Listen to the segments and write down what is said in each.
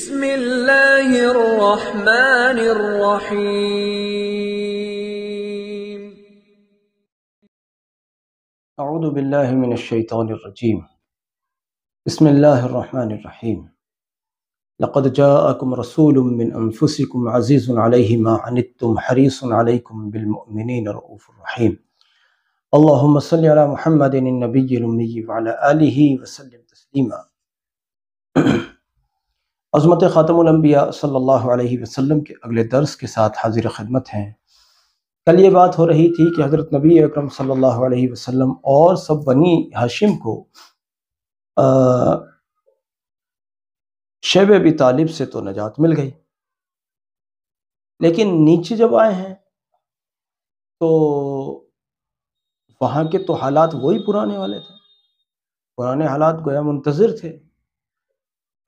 بسم اللہ الرحمن الرحیم۔ اعوذ باللہ من الشیطان الرجیم، بسم اللہ الرحمن الرحیم۔ لقد جاءکم رسول من انفسکم عزیز علیہ ما عنتم حریص علیکم بالمؤمنین رؤوف رحیم۔ اللہم صلی علی محمد النبی الامی وعلی آلہ وسلم تسلیما۔ عظمت خاتم الانبیاء صلی اللہ علیہ وسلم کے اگلے درس کے ساتھ حاضر خدمت ہیں۔ کل یہ بات ہو رہی تھی کہ حضرت نبی اکرم صلی اللہ علیہ وسلم اور سب بنی ہاشم کو شیب ابی طالب سے تو نجات مل گئی، لیکن نیچے جب آئے ہیں تو وہاں کے تو حالات وہی پرانے والے تھے، پرانے حالات گویا منتظر تھے۔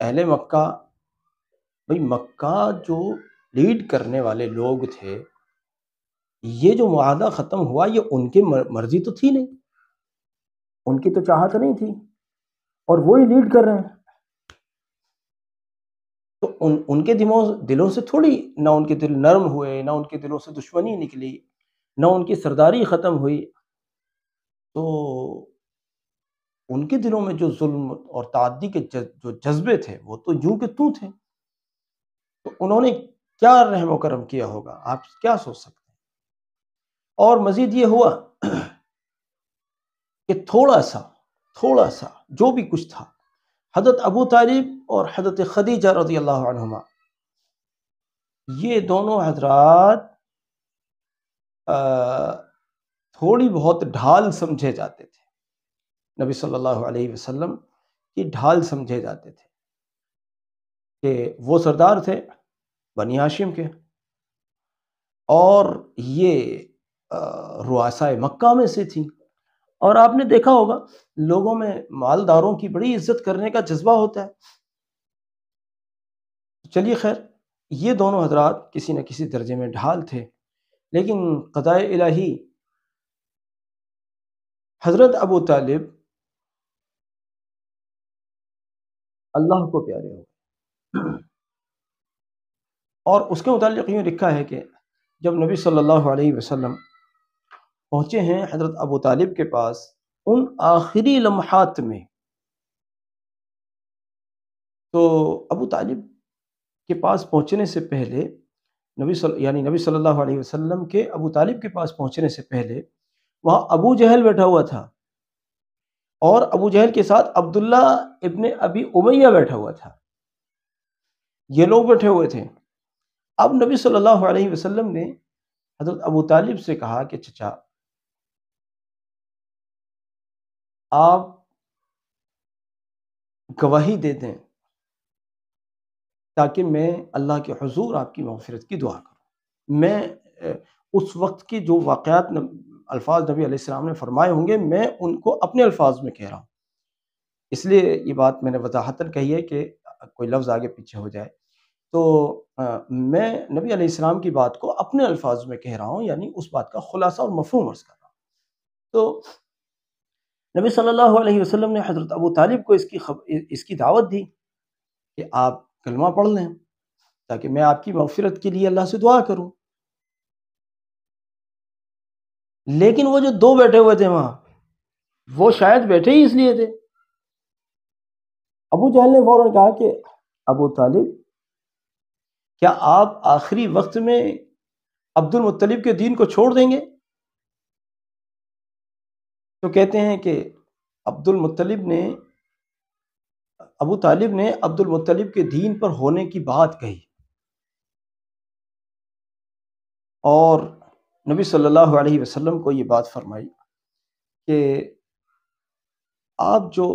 اہل مکہ، بھئی مکہ جو لیڈ کرنے والے لوگ تھے، یہ جو معاہدہ ختم ہوا یہ ان کی مرضی تو تھی نہیں، ان کی تو چاہت نہیں تھی، اور وہی لیڈ کر رہے ہیں۔ تو ان کے دلوں سے تھوڑی، نہ ان کے دل نرم ہوئے، نہ ان کے دلوں سے دشمنی نکلی، نہ ان کی سرداری ختم ہوئی، تو ان کے دلوں میں جو ظلم اور تعدی کے جو جذبے تھے وہ تو یوں کہ توں تھے۔ تو انہوں نے کیا رحم و کرم کیا ہوگا، آپ کیا سوچ سکتے ہیں؟ اور مزید یہ ہوا کہ تھوڑا سا جو بھی کچھ تھا، حضرت ابو طالب اور حضرت خدیجہ رضی اللہ عنہما، یہ دونوں حضرات تھوڑی بہت ڈھال سمجھے جاتے تھے، نبی صلی اللہ علیہ وسلم کی ڈھال سمجھے جاتے تھے، کہ وہ سردار تھے بنی ہاشم کے، اور یہ رؤسائے مکہ میں سے تھیں۔ اور آپ نے دیکھا ہوگا لوگوں میں مالداروں کی بڑی عزت کرنے کا جذبہ ہوتا ہے۔ چلیے خیر، یہ دونوں حضرات کسی نہ کسی درجے میں ڈھال تھے، لیکن قضاء الہی حضرت ابو طالب اللہ کو پیارے ہو، اور اس کے متعلق یوں لکھا ہے کہ جب نبی صلی اللہ علیہ وسلم پہنچے ہیں حضرت ابو طالب کے پاس ان آخری لمحات میں، تو ابو طالب کے پاس پہنچنے سے پہلے نبی صلی اللہ علیہ وسلم کے ابو طالب کے پاس پہنچنے سے پہلے وہاں ابو جہل بیٹھا ہوا تھا، اور ابو جہل کے ساتھ عبداللہ ابن ابی امیہ بیٹھا ہوا تھا، یہ لوگ بیٹھے ہوئے تھے۔ اب نبی صلی اللہ علیہ وسلم نے حضرت ابو طالب سے کہا کہ چچا، آپ گواہی دے دیں تاکہ میں اللہ کے حضور آپ کی مغفرت کی دعا کروں۔ میں اس وقت کی جو واقعات الفاظ نبی علیہ السلام نے فرمائے ہوں گے، میں ان کو اپنے الفاظ میں کہہ رہا ہوں، اس لیے یہ بات میں نے وضاحتاً کہی ہے کہ کوئی لفظ آگے پیچھے ہو جائے تو میں نبی علیہ السلام کی بات کو اپنے الفاظ میں کہہ رہا ہوں، یعنی اس بات کا خلاصہ اور مفہوم عرض کر رہا ہوں۔ تو نبی صلی اللہ علیہ وسلم نے حضرت ابو طالب کو اس کی دعوت دی کہ آپ کلمہ پڑھ لیں تاکہ میں آپ کی مغفرت کے لیے اللہ سے دعا کروں۔ لیکن وہ جو دو بیٹھے ہوئے تھے وہاں، وہ شاید بیٹھے ہی اس لیے تھے۔ ابو جہل نے فوراً کہا کہ ابو طالب، کیا آپ آخری وقت میں عبد المطلب کے دین کو چھوڑ دیں گے؟ تو کہتے ہیں کہ ابو طالب نے عبد المطلب کے دین پر ہونے کی بات کہی، اور نبی صلی اللہ علیہ وسلم کو یہ بات فرمائی کہ آپ جو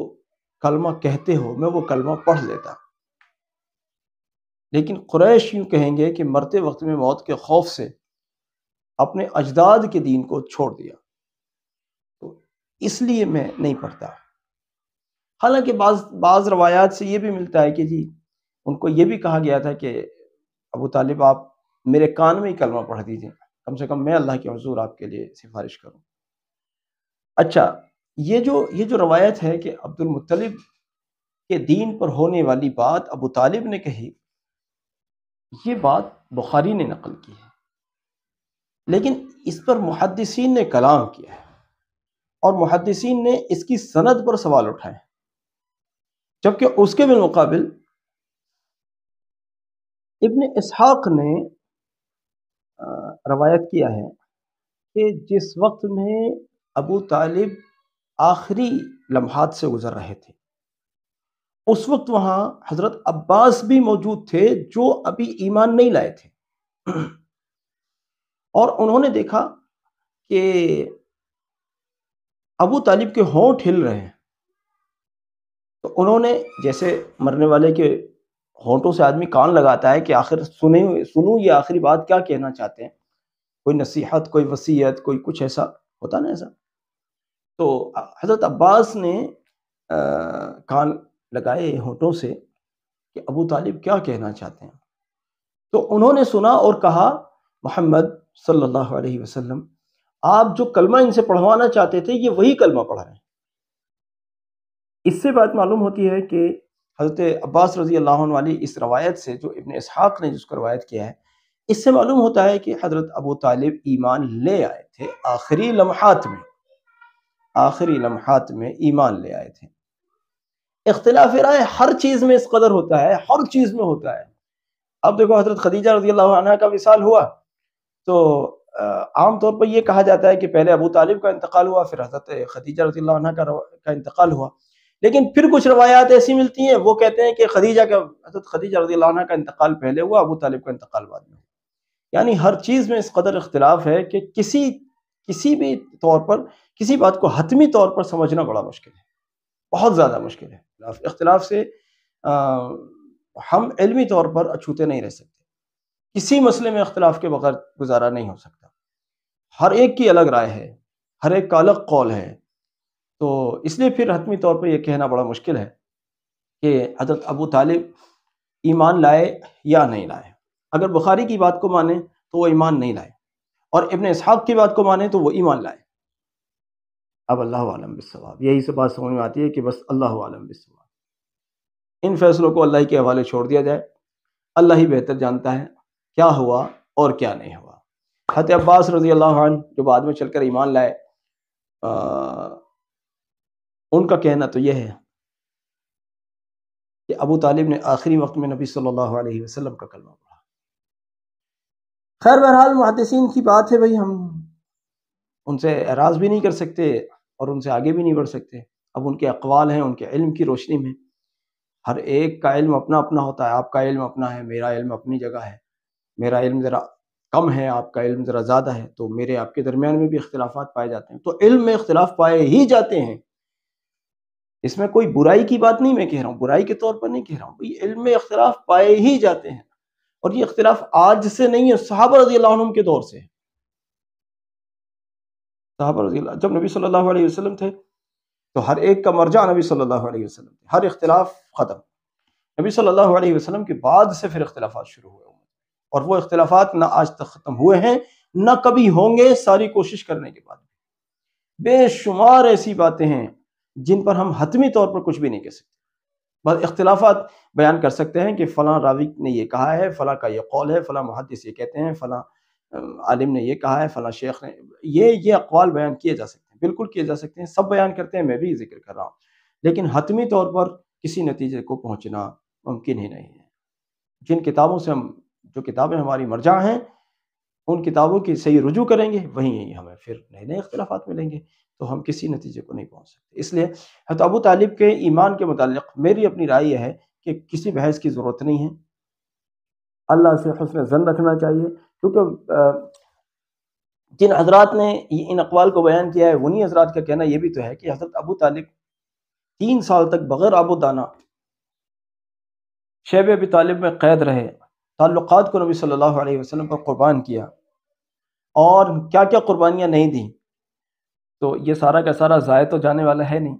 کلمہ کہتے ہو میں وہ کلمہ پڑھ لیتا، لیکن قریش یوں کہیں گے کہ مرتے وقت میں موت کے خوف سے اپنے اجداد کے دین کو چھوڑ دیا، تو اس لیے میں نہیں پڑھتا۔ حالانکہ بعض روایات سے یہ بھی ملتا ہے کہ جی ان کو یہ بھی کہا گیا تھا کہ ابو طالب آپ میرے کان میں ہی کلمہ پڑھ دیجئے، کم سے کم میں اللہ کے حضور آپ کے لیے سفارش کروں۔ اچھا، یہ جو روایت ہے کہ عبد المطلب کے دین پر ہونے والی بات ابو طالب نے کہی، یہ بات بخاری نے نقل کی ہے، لیکن اس پر محدثین نے کلام کیا ہے اور محدثین نے اس کی سند پر سوال اٹھائے، جبکہ اس کے بالمقابل ابن اسحاق نے روایت کیا ہے کہ جس وقت میں ابو طالب آخری لمحات سے گزر رہے تھے، اس وقت وہاں حضرت عباس بھی موجود تھے جو ابھی ایمان نہیں لائے تھے، اور انہوں نے دیکھا کہ ابو طالب کے ہونٹ ہل رہے ہیں، تو انہوں نے جیسے مرنے والے کے ہونٹوں سے آدمی کان لگاتا ہے کہ آخر سنوں یہ آخری بات کیا کہنا چاہتے ہیں، کوئی نصیحت، کوئی وصیت، کوئی کچھ ایسا ہوتا نا ایسا، تو حضرت عباس نے کان لگائے ہونٹوں سے کہ ابو طالب کیا کہنا چاہتے ہیں، تو انہوں نے سنا اور کہا محمد صلی اللہ علیہ وسلم آپ جو کلمہ ان سے پڑھوانا چاہتے تھے یہ وہی کلمہ پڑھ رہے ہیں۔ اس سے بات معلوم ہوتی ہے کہ حضرت عباس رضی اللہ عنہ والی اس روایت سے، جو ابن اسحاق نے جس کو روایت کیا ہے، اس سے معلوم ہوتا ہے کہ حضرت ابو طالب ایمان لے آئے تھے آخری لمحات میں ایمان لے آئے تھے۔ اختلاف رائے ہر چیز میں اس قدر ہوتا ہے، ہر چیز میں ہوتا ہے۔ اب دیکھو حضرت خدیجہ رضی اللہ عنہ کا وصال ہوا تو عام طور پر یہ کہا جاتا ہے کہ پہلے ابو طالب کا انتقال ہوا، پھر حضرت خدیجہ رضی اللہ عنہ کا انتقال ہوا، لیکن پھر کچھ روایات ایسی ملتی ہیں وہ کہتے ہیں کہ حضرت خدیجہ رضی اللہ عنہ کا انتقال پہلے ہوا، ابو طالب کا انتقال بعد میں ہوا۔ یعنی ہر چیز میں اس قدر اختلاف ہے کہ کسی بھی طور پر کسی بات کو حتمی طور پر سمجھنا بڑا مشکل ہے، بہت زیادہ مشکل ہے۔ اختلاف سے ہم علمی طور پر اچھوتے نہیں رہ سکتے، کسی مسئلے میں اختلاف کے بغیر گزارا نہیں ہو سکتا، ہر ایک کی الگ رائے ہے، ہر ایک کا الگ قول ہے، تو اس لیے پھر حتمی طور پر یہ کہنا بڑا مشکل ہے کہ حضرت ابو طالب ایمان لائے یا نہیں لائے۔ اگر بخاری کی بات کو مانیں تو وہ ایمان نہیں لائے، اور ابن اسحاق کی بات کو مانیں تو وہ ایمان لائے۔ اب اللہ عالم بالصواب، یہی سے بات سمجھ میں آتی ہے کہ بس اللہ عالم بالصواب، ان فیصلوں کو اللہ ہی کے حوالے چھوڑ دیا جائے، اللہ ہی بہتر جانتا ہے کیا ہوا اور کیا نہیں ہوا۔ حضرت عباس رضی اللہ عنہ جو بعد میں چل کر ایمان لائے، ان کا کہنا تو یہ ہے کہ ابو طالب نے آخری وقت میں نبی صلی اللہ علیہ وسلم کا کلمہ پڑھا۔ خیر بہرحال محدثین کی بات ہے بھائی، ہم ان سے اعراض بھی نہیں کر سکتے اور ان سے آگے بھی نہیں بڑھ سکتے۔ اب ان کے اقوال ہیں، ان کے علم کی روشنی میں ہر ایک کا علم اپنا اپنا ہوتا ہے، آپ کا علم اپنا ہے، میرا علم اپنی جگہ ہے، میرا علم ذرا کم ہے، آپ کا علم ذرا زیادہ ہے، تو میرے آپ کے درمیان میں بھی اختلافات پائے جاتے ہیں، تو علم میں اختلاف پائے ہی جاتے ہیں، اس میں کوئی برائی کی بات نہیں میں کہہ رہا ہوں، برائی کے طور پر نہیں کہہ رہا ہوں، علم میں اختلاف پائے ہی جاتے ہیں، اور یہ اختلاف آج سے نہیں ہے، صحابہ رضی اللہ عنہم کے دور سے۔ صحابہ رضی اللہ، جب نبی صلی اللہ علیہ وسلم تھے تو ہر ایک کا مرجع نبی صلی اللہ علیہ وسلم تھے، ہر اختلاف ختم۔ نبی صلی اللہ علیہ وسلم کے بعد سے پھر اختلافات شروع ہوئے، اور وہ اختلافات نہ آج تک ختم ہوئے ہیں نہ کبھی ہوں گے، ساری کوشش کرنے کے بعد۔ بے شمار ایسی باتیں ہیں جن پر ہم حتمی طور پر کچھ بھی نہیں کہہ سکتے، بس اختلافات بیان کر سکتے ہیں کہ فلاں راوی نے یہ کہا ہے، فلاں کا یہ قول ہے، فلاں محدث یہ کہتے ہیں، فلاں عالم نے یہ کہا ہے، فلاں شیخ نے یہ اقوال بیان کیے جا سکتے ہیں، بالکل کیے جا سکتے ہیں، سب بیان کرتے ہیں، میں بھی ذکر کر رہا ہوں، لیکن حتمی طور پر کسی نتیجے کو پہنچنا ممکن ہی نہیں ہے۔ جن کتابوں سے جو کتابیں ہماری مرجع ہیں، ان کتابوں کی صحیح رجوع کریں گے، وہیں ہمیں پھر نئے نئے اختلافات ملیں گے، تو ہم کسی نتیجے کو نہیں پہنچ سکتے۔ اس لیے حضرت ابو طالب کے ایمان کے متعلق میری اپنی رائے یہ ہے کہ کسی بحث کی ضرورت نہیں ہے، اللہ سے حسن ظن رکھنا چاہیے، کیونکہ جن حضرات نے ان اقوال کو بیان کیا ہے انہی حضرات کا کہنا یہ بھی تو ہے کہ حضرت ابو طالب 3 سال تک بغیر آب و دانہ شیب ابی طالب میں قید رہے، تعلقات کو نبی صلی اللہ علیہ وسلم پر قربان کیا، اور کیا کیا قربانیاں نہیں دیں، تو یہ سارا کا سارا ضائع تو جانے والا ہے نہیں،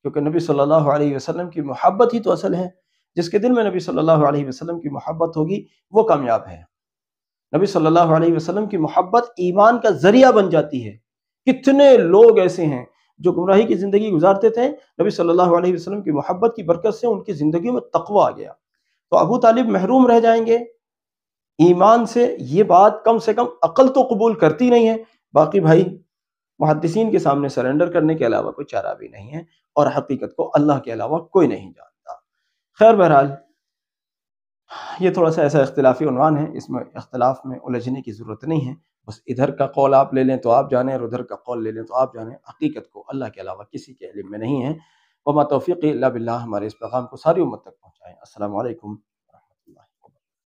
کیونکہ نبی صلی اللہ علیہ وسلم کی محبت ہی تو اصل ہے۔ جس کے دل میں نبی صلی اللہ علیہ وسلم کی محبت ہوگی وہ کامیاب ہے۔ نبی صلی اللہ علیہ وسلم کی محبت ایمان کا ذریعہ بن جاتی ہے۔ کتنے لوگ ایسے ہیں جو گمراہی کی زندگی گزارتے تھے، نبی صلی اللہ علیہ وسلم کی محبت کی برکت سے ان کی زندگی میں تقویٰ آ گیا، تو ابو طالب محروم رہ جائیں گے ایمان سے یہ بات کم سے کم عقل تو قبول کرتی نہیں ہے، باقی بھائی محدثین کے سامنے سرنڈر کرنے کے علاوہ کوئی چارہ بھی نہیں ہے، اور حقیقت کو اللہ کے علاوہ کوئی نہیں جانتا۔ خیر بہرحال یہ تھوڑا سا ایسا اختلافی عنوان ہے، اس میں اختلاف میں الجھنے کی ضرورت نہیں ہے، بس ادھر کا قول آپ لے لیں تو آپ جانیں اور ادھر کا قول لے لیں تو آپ جانیں، حقیقت کو اللہ کے علاوہ کسی کے علم میں نہیں ہے۔ وما توفیقی الا باللہ، ہمارے اس پیغام کو ساری امت تک پہنچائیں۔ السلام علیکم